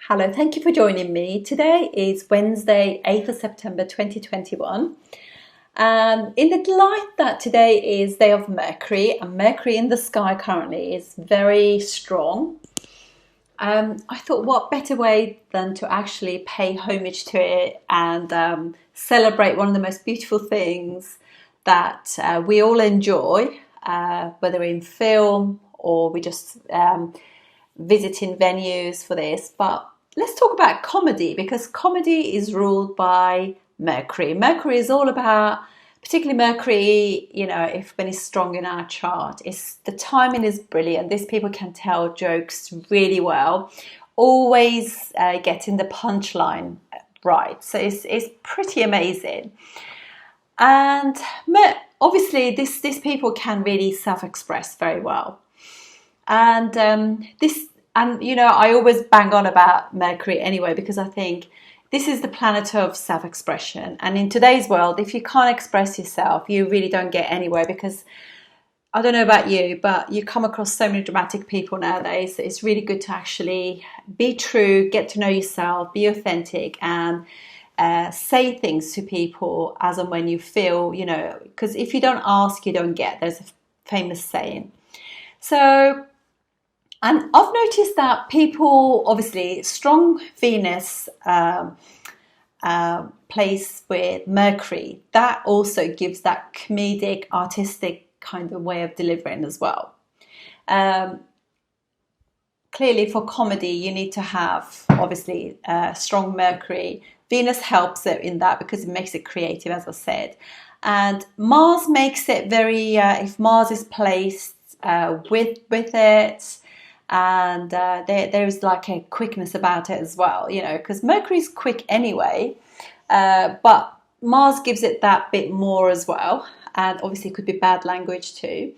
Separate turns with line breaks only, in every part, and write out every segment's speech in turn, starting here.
Hello, thank you for joining me. Today is Wednesday, 8th of September 2021. And in the light that today is day of Mercury, and Mercury in the sky currently is very strong, I thought what better way than to actually pay homage to it and celebrate one of the most beautiful things that we all enjoy, whether in film or we just visiting venues for this. But let's talk about comedy, because comedy is ruled by Mercury. Mercury is all about, particularly Mercury, if when it's strong in our chart, the timing is brilliant. These people can tell jokes really well, always getting the punchline right. So it's pretty amazing. And obviously these people can really self-express very well. And I always bang on about Mercury anyway, because I think this is the planet of self-expression. And in today's world, if you can't express yourself, you really don't get anywhere, because I don't know about you, but you come across so many dramatic people nowadays. It's really good to actually be true, get to know yourself, be authentic, and say things to people as and when you feel, because if you don't ask, you don't get. There's a famous saying. So, and I've noticed that people, obviously, strong Venus place with Mercury, that also gives that comedic, artistic kind of way of delivering as well. Clearly, for comedy, you need to have, obviously, strong Mercury. Venus helps it in that because it makes it creative, as I said. And Mars makes it very, if Mars is placed with it, and there's like a quickness about it as well, because Mercury's quick anyway, but Mars gives it that bit more as well, and obviously it could be bad language too.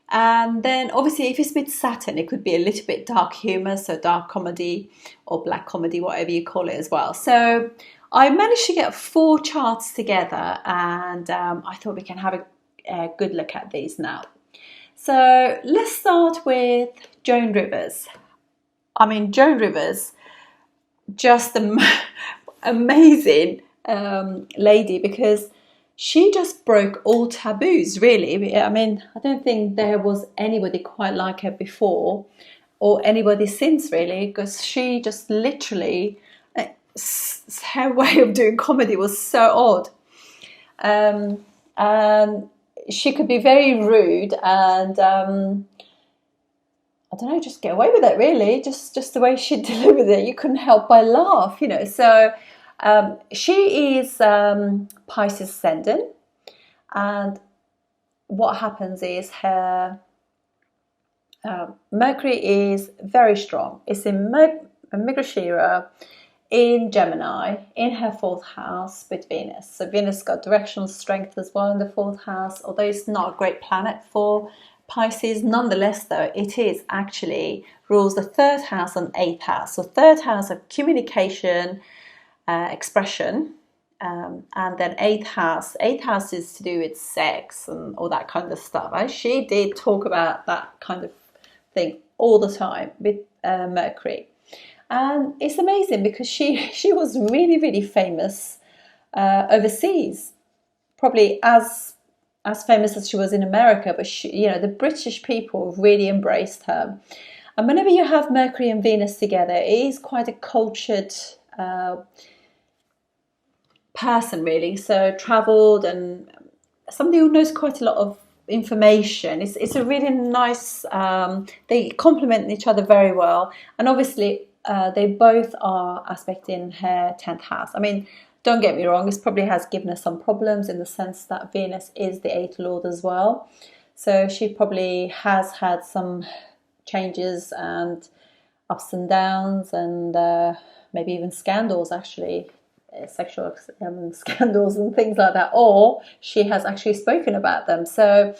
And then obviously if it's with Saturn, it could be a little bit dark humor, so dark comedy or black comedy, whatever you call it as well. So I managed to get 4 charts together, and I thought we can have a good look at these now. So let's start with Joan Rivers. I mean, Joan Rivers, just an amazing lady, because she just broke all taboos, really. I mean, I don't think there was anybody quite like her before, or anybody since, really, because she just literally, her way of doing comedy was so odd. And she could be very rude, and I don't know, just get away with it, really. Just the way she delivered it, you couldn't help but laugh, So she is Pisces ascendant, and what happens is her Mercury is very strong. It's in Mrigashira, in Gemini, in her 4th house with Venus. So Venus got directional strength as well in the 4th house, although it's not a great planet for Pisces. Nonetheless, though, it is actually rules the 3rd house and 8th house. So 3rd house of communication, expression, and then 8th house. 8th house is to do with sex and all that kind of stuff. She did talk about that kind of thing all the time with Mercury. And it's amazing because she was really, really famous overseas, probably as famous as she was in America. But the British people really embraced her. And whenever you have Mercury and Venus together, it is quite a cultured person, really. So travelled, and somebody who knows quite a lot of information. It's a really nice. They complement each other very well, and obviously. They both are aspecting her 10th house. I mean, don't get me wrong, this probably has given her some problems in the sense that Venus is the 8th lord as well. So she probably has had some changes and ups and downs, and maybe even scandals, actually, sexual scandals and things like that, or she has actually spoken about them. So,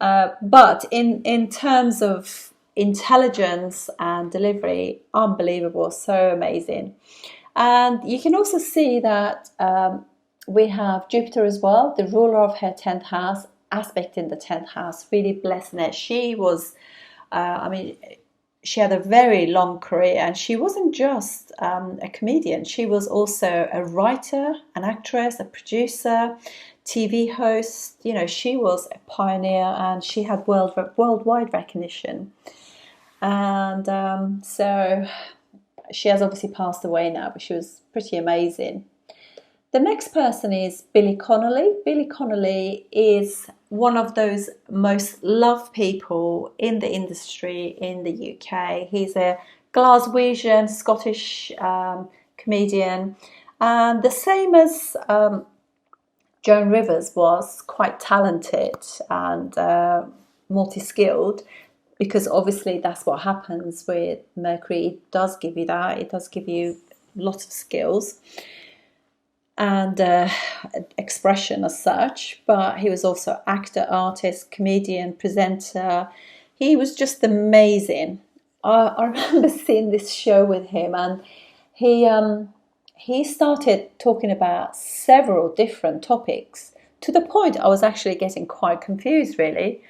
but in terms of intelligence and delivery, unbelievable, so amazing. And you can also see that we have Jupiter as well, the ruler of her 10th house, aspect in the 10th house, really blessing it. She was, she had a very long career, and she wasn't just a comedian. She was also a writer, an actress, a producer, TV host. You know, she was a pioneer, and she had worldwide recognition. And so she has obviously passed away now, but she was pretty amazing. The next person is Billy Connolly. Billy Connolly is one of those most loved people in the industry in the UK. He's a Glaswegian Scottish comedian, and the same as Joan Rivers, was quite talented and multi-skilled, because obviously that's what happens with Mercury. It does give you that. It does give you lots of skills and expression as such, but he was also actor, artist, comedian, presenter. He was just amazing. I remember seeing this show with him, and he started talking about several different topics, to the point I was actually getting quite confused, really.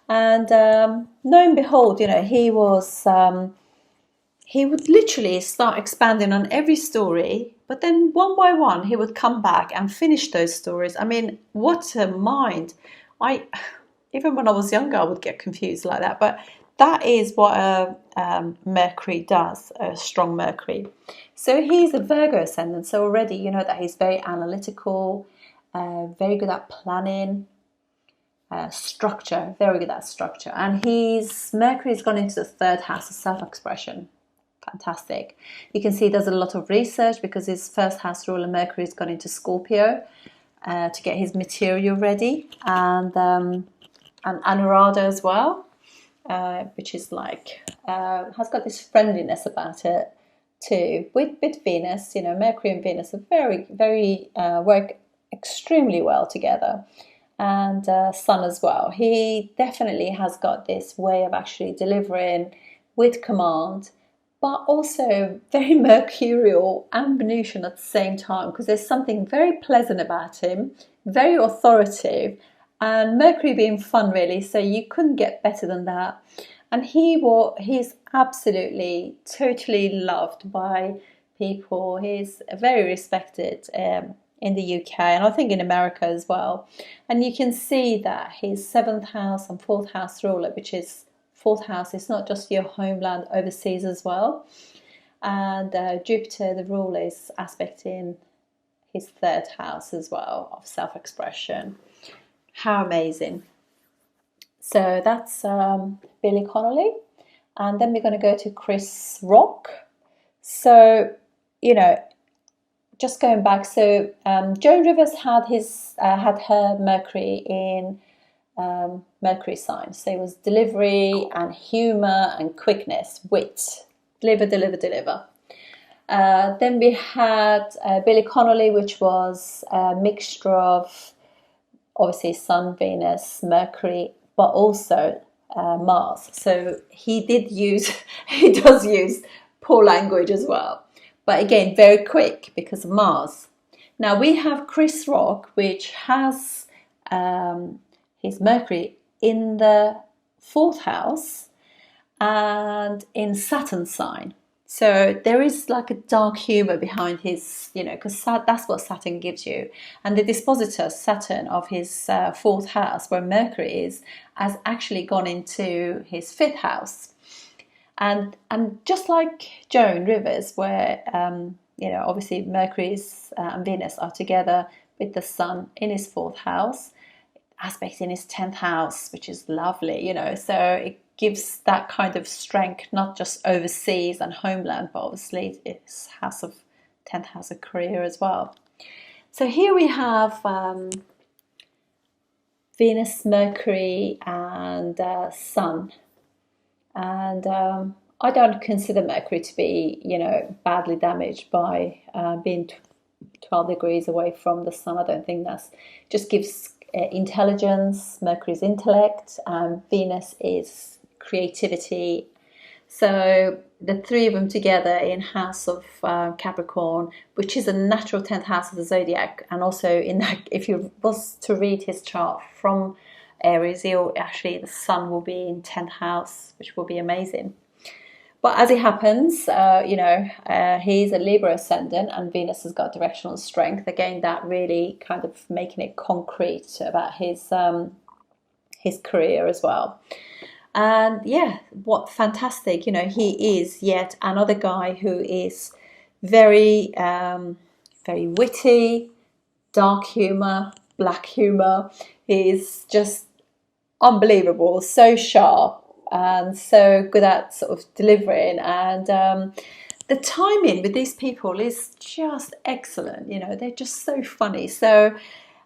And lo and behold, you know, he would literally start expanding on every story, but then one by one he would come back and finish those stories. I mean, what a mind. Even when I was younger, I would get confused like that, but that is what a Mercury does, a strong Mercury. So he's a Virgo ascendant, so already you know that he's very analytical, very good at planning, structure, very good at structure. And Mercury's gone into the third house of self-expression. Fantastic. You can see there's a lot of research, because his first house ruler Mercury has gone into Scorpio to get his material ready, and Anuradha as well, which is like has got this friendliness about it too. With Venus, you know, Mercury and Venus are very work extremely well together, and Sun as well. He definitely has got this way of actually delivering with command, but also very mercurial and Venusian at the same time, because there's something very pleasant about him, very authoritative, and Mercury being fun, really, so you couldn't get better than that. And he's absolutely, totally loved by people. He's very respected in the UK, and I think in America as well. And you can see that his 7th house and 4th house ruler, which is 4th house, is not just your homeland, overseas as well. And Jupiter, the ruler, is aspecting his 3rd house as well, of self-expression. How amazing. So that's Billy Connolly. And then we're going to go to Chris Rock. So, you know, just going back, so Joan Rivers had her Mercury in Mercury sign. So it was delivery and humour and quickness, wit, deliver. Then we had Billy Connolly, which was a mixture of obviously Sun, Venus, Mercury, but also Mars. So he does use poor language as well. But again, very quick because of Mars. Now we have Chris Rock, which has his Mercury in the 4th house and in Saturn sign. So there is like a dark humour behind his, you know, because that's what Saturn gives you. And the dispositor, Saturn, of his 4th house, where Mercury is, has actually gone into his 5th house. And just like Joan Rivers, where, you know, obviously Mercury and Venus are together with the Sun in his 4th house, aspect in his 10th house, which is lovely, you know, so it gives that kind of strength, not just overseas and homeland, but obviously it's 10th house of career as well. So here we have Venus, Mercury, and Sun. And I don't consider Mercury to be, you know, badly damaged by being 12 degrees away from the Sun. I don't think just gives intelligence. Mercury's intellect, and Venus is creativity. So the 3 of them together in House of Capricorn, which is a natural 10th house of the zodiac, and also in that, if you was to read his chart from Aries, the Sun will be in 10th house, which will be amazing. But as it happens, he's a Libra ascendant and Venus has got directional strength. Again, that really kind of making it concrete about his career as well. And yeah, what fantastic, he is yet another guy who is very, very witty, dark humor, black humor. He's just unbelievable, so sharp and so good at sort of delivering. And the timing with these people is just excellent. They're just so funny. So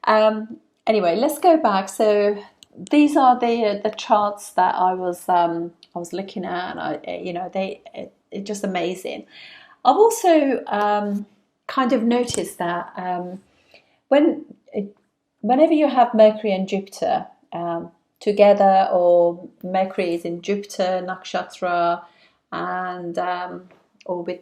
anyway, let's go back. So these are the charts that I was looking at, and it's just amazing. I've also kind of noticed that whenever you have Mercury and Jupiter together, or Mercury is in Jupiter nakshatra, and or with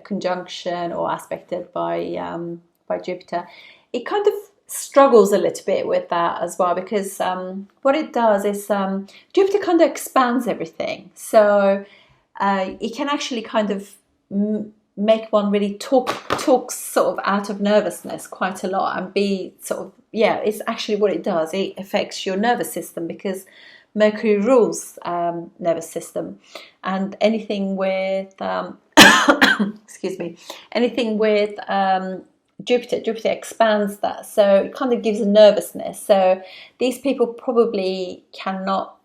conjunction or aspected by Jupiter, it kind of struggles a little bit with that as well, because what it does is Jupiter kind of expands everything, so it can actually kind of make one really talk sort of out of nervousness quite a lot, and be sort of, it's actually what it does. It affects your nervous system, because Mercury rules nervous system, and anything with excuse me, anything with Jupiter expands that, so it kind of gives a nervousness. So these people probably cannot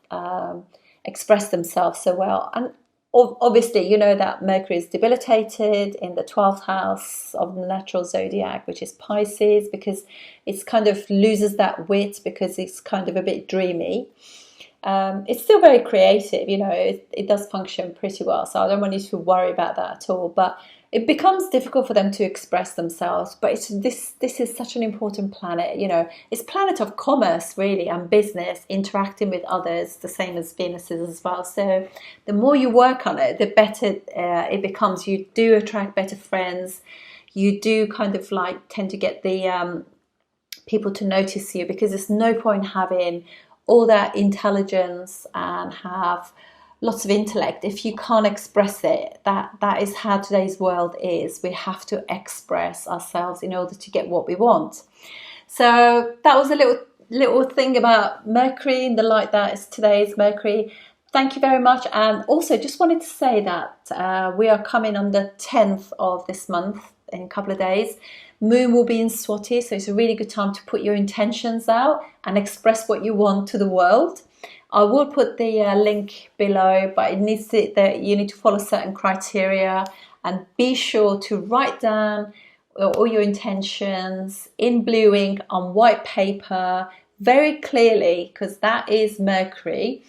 express themselves so well, and obviously, that Mercury is debilitated in the 12th house of the natural zodiac, which is Pisces, because it's kind of loses that wit, because it's kind of a bit dreamy. It's still very creative, it does function pretty well. So I don't want you to worry about that at all. But it becomes difficult for them to express themselves. But this is such an important planet, it's planet of commerce really, and business, interacting with others, the same as Venus is as well. So the more you work on it, the better it becomes. You do attract better friends. You do kind of tend to get the people to notice you, because there's no point having all that intelligence and have lots of intellect if you can't express it. That is how today's world is. We have to express ourselves in order to get what we want. So that was a little thing about Mercury and the light that is today's Mercury. Thank you very much. And also just wanted to say that we are coming on the 10th of this month in a couple of days. Moon will be in Swati, so it's a really good time to put your intentions out and express what you want to the world. I will put the link below, but you need to follow certain criteria, and be sure to write down all your intentions in blue ink on white paper very clearly, because that is Mercury.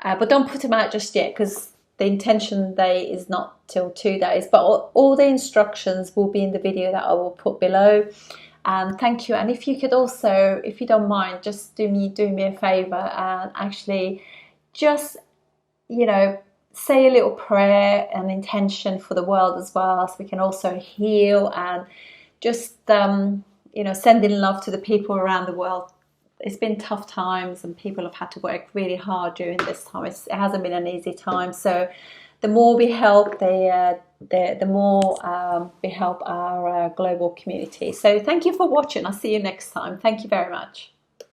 But don't put them out just yet, because the intention day is not till 2 days. But all the instructions will be in the video that I will put below. And thank you. And if you could also, if you don't mind, just do me a favor and actually just, say a little prayer and intention for the world as well, so we can also heal, and just, sending love to the people around the world. It's been tough times, and people have had to work really hard during this time. It hasn't been an easy time. So the more we help, the more we help our global community. So thank you for watching. I'll see you next time. Thank you very much.